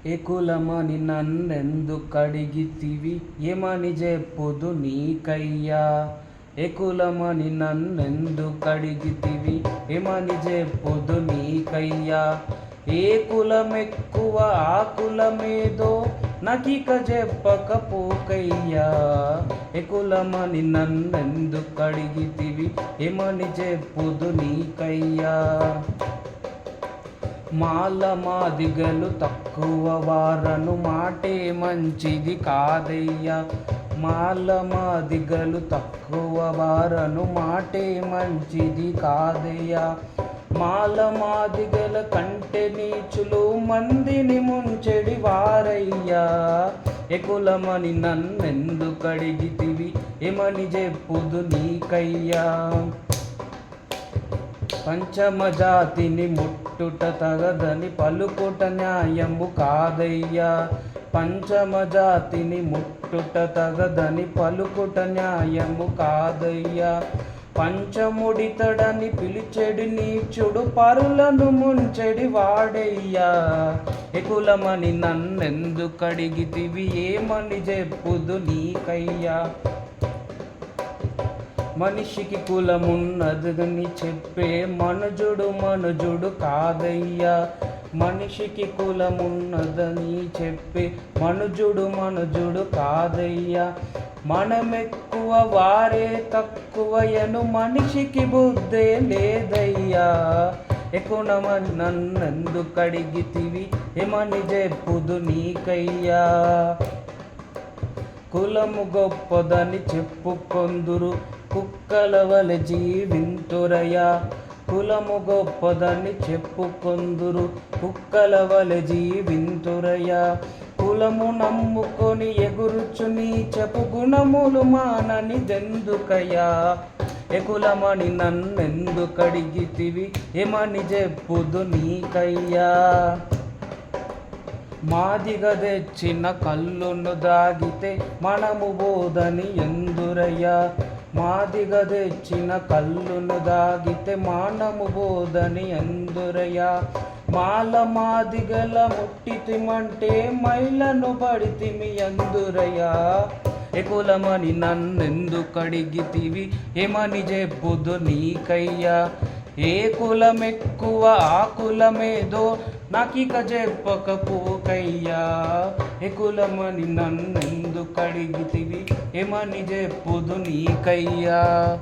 ఏ కులమని నన్నెందుకడిగితివి ఏమని జెప్పుదు నీకయ్యా. ఏ కులమని నన్నెందుకడిగితివి ఏమని జెప్పుదు నీకయ్యా. ఏ కులమెక్కువ ఆ కులమేదో నాకిక జెప్పకపోకయ్యా. ఏ కులమని నన్నెందుకడిగితివి ఏమని జెప్పుదు నీకయ్యా. మాల మాదిగలు తక్కువ వారను మాటే మంచిది కాదయ్యా. మాల మాదిగలు తక్కువ వారను మాటే మంచిది కాదయ్యా. మాల మాదిగల కంటే నీచులు మందిని ముంచెడి వారయ్యా. ఏ కులమని నన్నెందుకడిగితివి ఏమని జెప్పుదు నీకయ్యా. పంచమజాతిని ముట్టుట తగదని పలుకుట న్యాయము కాదయ్యా. పంచమజాతిని ముట్టుట తగదని పలుకుట న్యాయము కాదయ్యా. పంచముడితడని పిలిచెడి నీచుడు పరులను ముంచెడి వాడయ్యా. ఏ కులమని నన్నెందుకడిగితివి ఏమని జెప్పుదు నీకయ్యా. మనిషికి కులమున్నదని చెప్పే మనుజుడు కాదయ్యా. మనిషికి కులమున్నదని చెప్పే మనుజుడు కాదయ్యా. మనమెక్కువ వారే తక్కువయను మనిషికి బుద్ధే లేదయ్యా. ఏ కులమని నన్నెందుకడిగితివి ఏమని జెప్పుదు నీకయ్యా. కులము గొప్పదని చెప్పుకొందురు కుక్కల వలె జీవింతురయ్యా. కులము గొప్పదని చెప్పుకొందురు కుక్కల వలె జీవింతురయ్యా. కులము నమ్ముకొని ఎగురుచు నీచపు గుణములు మానని దెందుకయ్యా. ఏ కులమని నన్నెందుకడిగితివి ఏమని జెప్పుదు నీకయ్యా. మాదిగ తెచ్చిన కల్లును దాగితే మనము బోదని ఎందురయ్యా. మాదిగ తెచ్చిన కల్లును దాగితే మానము బోదని ఎందురయ్యా. మాల మాదిగల ముట్టితిమంటే మైలను పడితిమి ఎందురయ్యా. ఏ కులమని నన్నెందుకడిగితివి ఏమని జెప్పుదు నీకయ్యా. ఏ కులమెక్కువ ఆ కులమేదో నాకిక జెప్పకపోకయ్యా. ఏ కులమని నన్నెందుకడిగితివి ఏమని జెప్పుదు నీకయ్యా.